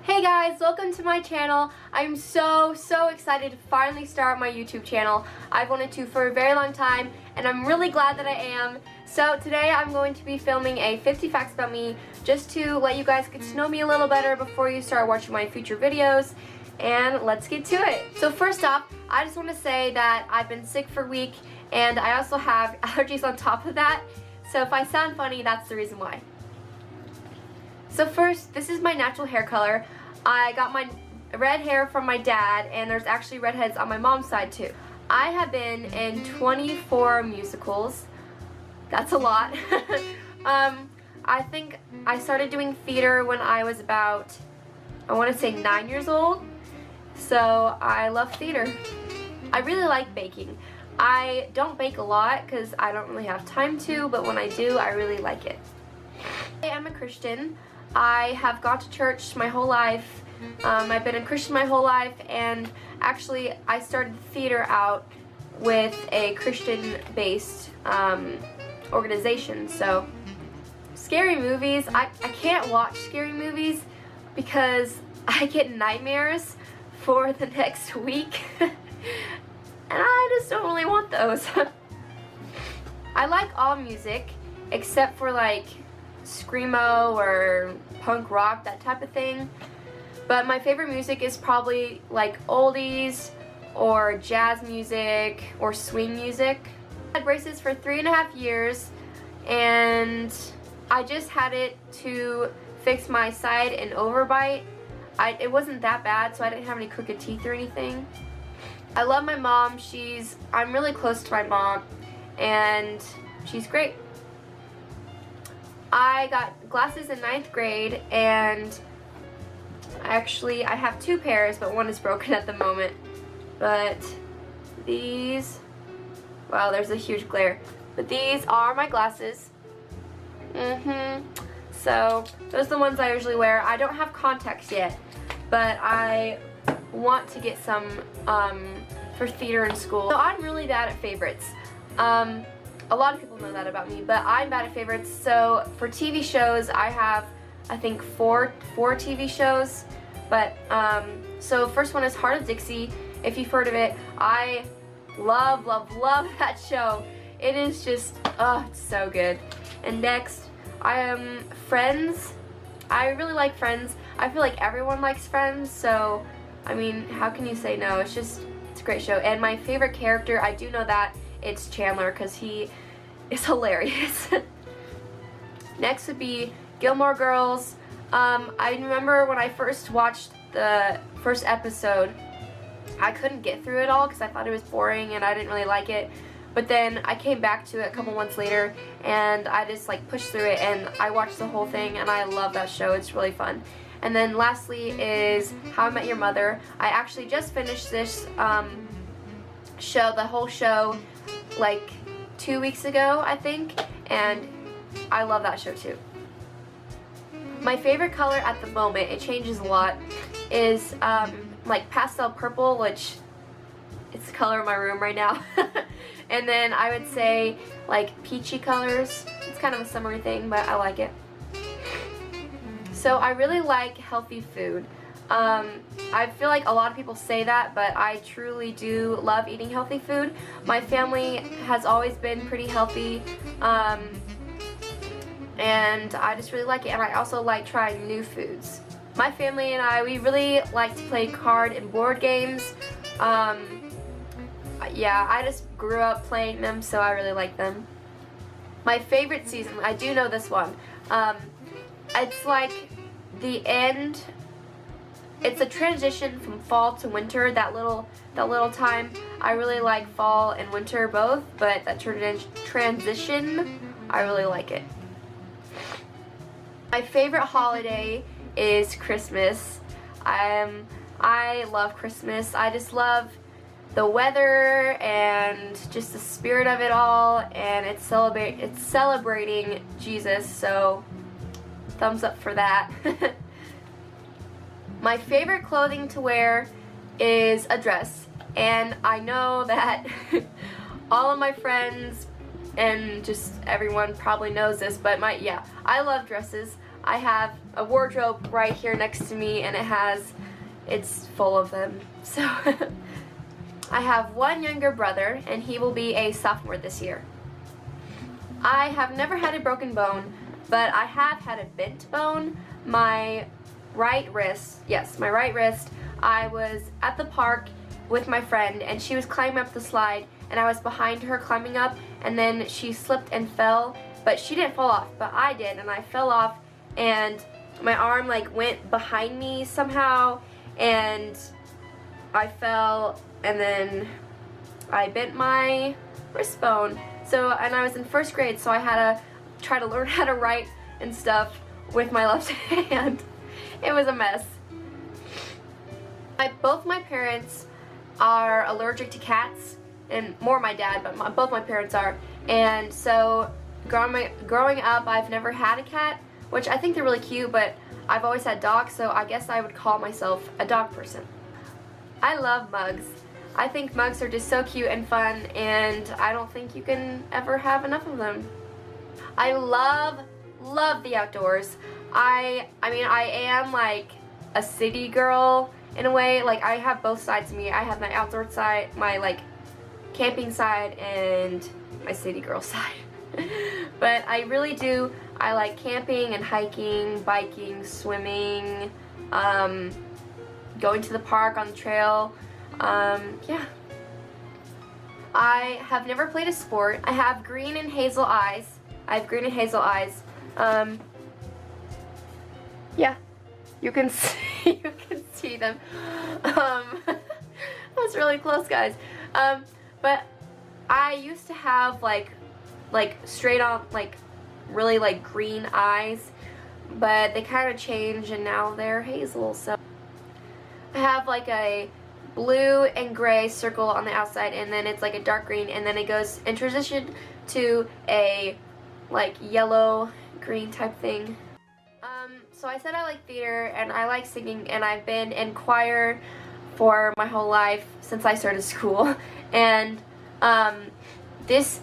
Hey guys, welcome to my channel. I'm so excited to finally start my YouTube channel. I've wanted to for a very long time and I'm really glad that I am. So today I'm going to be filming a 50 facts about me just to let you guys get to know me a little better before you start watching my future videos. And let's get to it. So first off, I just want to say that I've been sick for a week and I also have allergies on top of that. So if I sound funny, that's the reason why. So first, this is my natural hair color. I got my red hair from my dad, and there's actually redheads on my mom's side too. I have been in 24 musicals. That's a lot. I think I started doing theater when I was about, I want to say 9 years old. So I love theater. I really like baking. I don't bake a lot because I don't really have time to, but when I do, I really like it. I am a Christian. I have gone to church my whole life. I've been a Christian my whole life, and actually I started theater out with a Christian-based organization. So scary movies, I can't watch scary movies because I get nightmares for the next week and I just don't really want those. I like all music except for like screamo or punk rock, that type of thing. But my favorite music is probably like oldies or jazz music or swing music. I had braces for 3.5 years and I just had it to fix my side and overbite. It wasn't that bad, so I didn't have any crooked teeth or anything. I love my mom. I'm really close to my mom and she's great. I got glasses in 9th grade, and actually I have 2 pairs, but one is broken at the moment. But these, wow, there's a huge glare. But these are my glasses. So those are the ones I usually wear. I don't have contacts yet, but I want to get some for theater in school. So I'm really bad at favorites. A lot of people know that about me, but I'm bad at favorites. So for TV shows, I have, I think, four TV shows. But so first one is Heart of Dixie. If you've heard of it, I love that show. It is just, oh, it's so good. And next, I am Friends. I really like Friends. I feel like everyone likes Friends, so I mean, how can you say no? It's a great show. And my favorite character, I do know that it's Chandler because he is hilarious. Next would be Gilmore Girls. I remember when I first watched the first episode, I couldn't get through it all because I thought it was boring and I didn't really like it. But then I came back to it a couple months later and I just like pushed through it and I watched the whole thing and I love that show. It's really fun. And then lastly is How I Met Your Mother. I actually just finished this show, the whole show, like 2 weeks ago, I think, and I love that show too. My favorite color at the moment, it changes a lot, is like pastel purple, which it's the color of my room right now. And then I would say like peachy colors. It's kind of a summery thing, but I like it. So I really like healthy food. I feel like a lot of people say that, but I truly do love eating healthy food. My family has always been pretty healthy, and I just really like it, and I also like trying new foods. My family and I, we really like to play card and board games. Yeah, I just grew up playing them, so I really like them. My favorite season, I do know this one. It's like the end. It's a transition from fall to winter, that little time. I really like fall and winter both, but that transition, I really like it. My favorite holiday is Christmas. I love Christmas. I just love the weather and just the spirit of it all, and it's celebrating Jesus, so thumbs up for that. My favorite clothing to wear is a dress, and I know that all of my friends and just everyone probably knows this, but I love dresses. I have a wardrobe right here next to me, and it's full of them. So I have one younger brother, and he will be a sophomore this year. I have never had a broken bone, but I have had a bent bone. My right wrist, yes, my right wrist. I was at the park with my friend, and she was climbing up the slide, and I was behind her climbing up, and then she slipped and fell, but she didn't fall off, but I did, and I fell off, and my arm like went behind me somehow, and I fell, and then I bent my wrist bone. So, and I was in first grade, so I had to try to learn how to write and stuff with my left hand. It was a mess. Both my parents are allergic to cats, and more my dad, but both my parents are. And so growing up, I've never had a cat, which I think they're really cute, but I've always had dogs, so I guess I would call myself a dog person. I love mugs. I think mugs are just so cute and fun, and I don't think you can ever have enough of them. I love the outdoors. I mean, I am like a city girl in a way. Like, I have both sides of me. I have my outdoor side, my like camping side, and my city girl side. But I really do. I like camping and hiking, biking, swimming, going to the park on the trail. Yeah. I have never played a sport. I have green and hazel eyes. Yeah, you can see them. That was really close, guys. But I used to have like straight on, like really like green eyes, but they kind of changed and now they're hazel. So I have like a blue and gray circle on the outside, and then it's like a dark green, and then it goes in transition to a like yellow green type thing. So I said I like theater and I like singing, and I've been in choir for my whole life since I started school. And this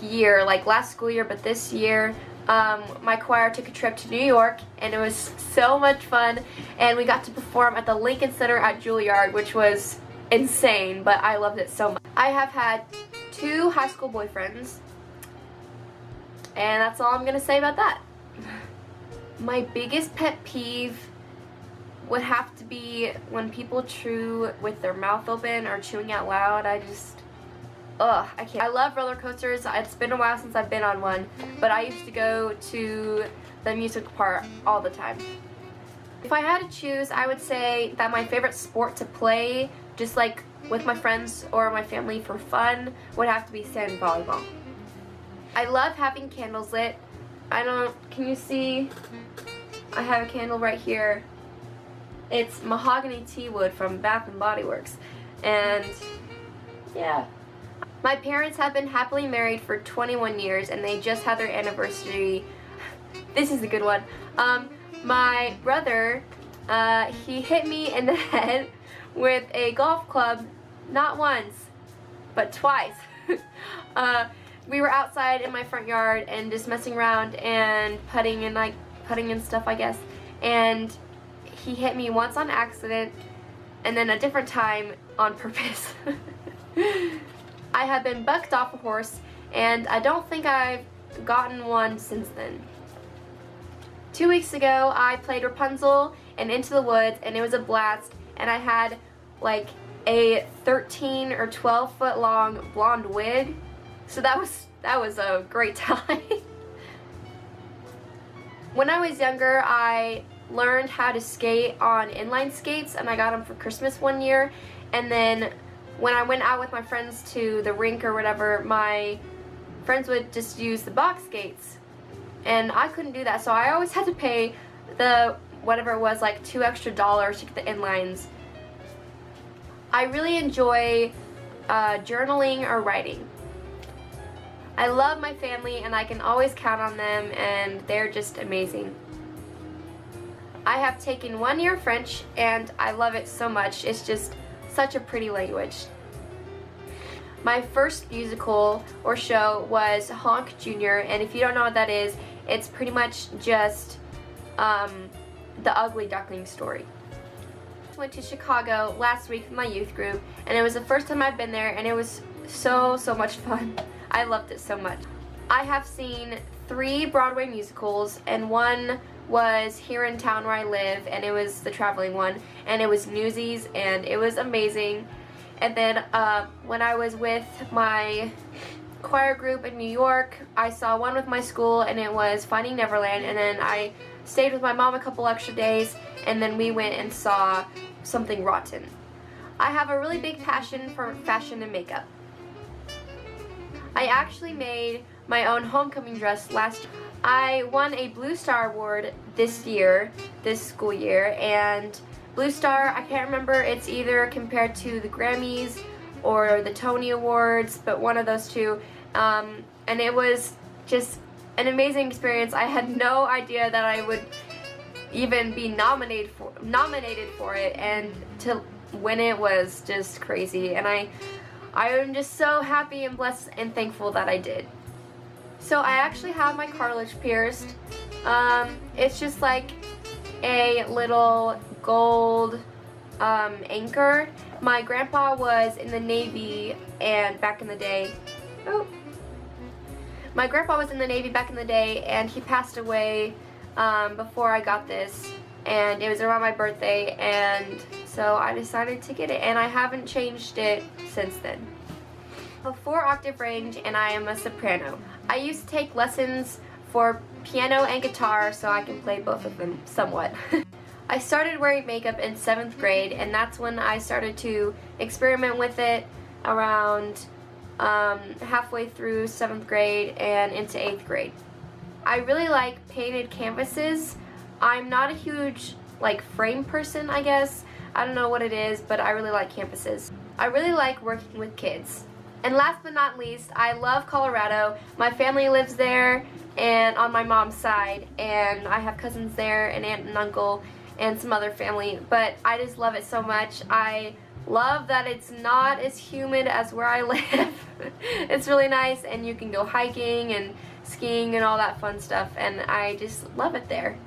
year, like last school year, but this year, my choir took a trip to New York, and it was so much fun, and we got to perform at the Lincoln Center at Juilliard, which was insane, but I loved it so much. I have had 2 high school boyfriends, and that's all I'm gonna say about that. My biggest pet peeve would have to be when people chew with their mouth open or chewing out loud. I can't. I love roller coasters. It's been a while since I've been on one, but I used to go to the music park all the time. If I had to choose, I would say that my favorite sport to play, just like with my friends or my family for fun, would have to be sand volleyball. I love having candles lit. Can you see? I have a candle right here. It's mahogany tea wood from Bath and Body Works. And yeah. My parents have been happily married for 21 years, and they just had their anniversary. This is a good one. My brother, he hit me in the head with a golf club, not once, but twice. We were outside in my front yard and just messing around and putting in stuff, I guess. And he hit me once on accident, and then a different time on purpose. I have been bucked off a horse, and I don't think I've gotten one since then. 2 weeks ago, I played Rapunzel and Into the Woods, and it was a blast, and I had like a 13 or 12 foot long blonde wig, so that was a great time. When I was younger, I learned how to skate on inline skates, and I got them for Christmas one year, and then when I went out with my friends to the rink or whatever, my friends would just use the box skates, and I couldn't do that, so I always had to pay the whatever it was, like $2 extra to get the inlines. I really enjoy journaling or writing. I love my family, and I can always count on them, and they're just amazing. I have taken 1 year French, and I love it so much. It's just such a pretty language. My first musical or show was Honk Jr., and if you don't know what that is, it's pretty much just The Ugly Duckling story. I went to Chicago last week with my youth group, and it was the first time I've been there, and it was so much fun. I loved it so much. I have seen 3 Broadway musicals, and one was here in town where I live, and it was the traveling one, and it was Newsies, and it was amazing. And then when I was with my choir group in New York, I saw one with my school, and it was Finding Neverland. And then I stayed with my mom a couple extra days, and then we went and saw Something Rotten. I have a really big passion for fashion and makeup. I actually made my own homecoming dress last year. I won a Blue Star Award this school year, and Blue Star, I can't remember, it's either compared to the Grammys or the Tony Awards, but one of those two, and it was just an amazing experience. I had no idea that I would even be nominated for it, and to win it was just crazy, and I am just so happy and blessed and thankful that I did. So I actually have my cartilage pierced. It's just like a little gold anchor. My grandpa was in the Navy, and back in the day, my grandpa was in the Navy back in the day, and he passed away before I got this, and it was around my birthday, and so I decided to get it, and I haven't changed it since then. A 4-octave range, and I am a soprano. I used to take lessons for piano and guitar, so I can play both of them somewhat. I started wearing makeup in 7th grade, and that's when I started to experiment with it around halfway through 7th grade and into 8th grade. I really like painted canvases. I'm not a huge frame person, I guess. I don't know what it is, but I really like canvases. I really like working with kids. And last but not least, I love Colorado. My family lives there, and on my mom's side, and I have cousins there, an aunt and uncle, and some other family, but I just love it so much. I love that it's not as humid as where I live. It's really nice, and you can go hiking and skiing and all that fun stuff, and I just love it there.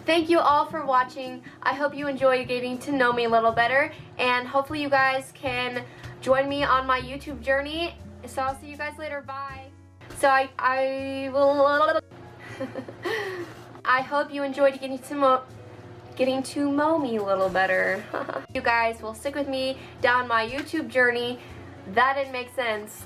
Thank you all for watching. I hope you enjoyed getting to know me a little better, and hopefully you guys can join me on my YouTube journey. So I'll see you guys later. Bye. So I will. I hope you enjoyed getting to know me a little better. You guys will stick with me down my YouTube journey. That didn't make sense.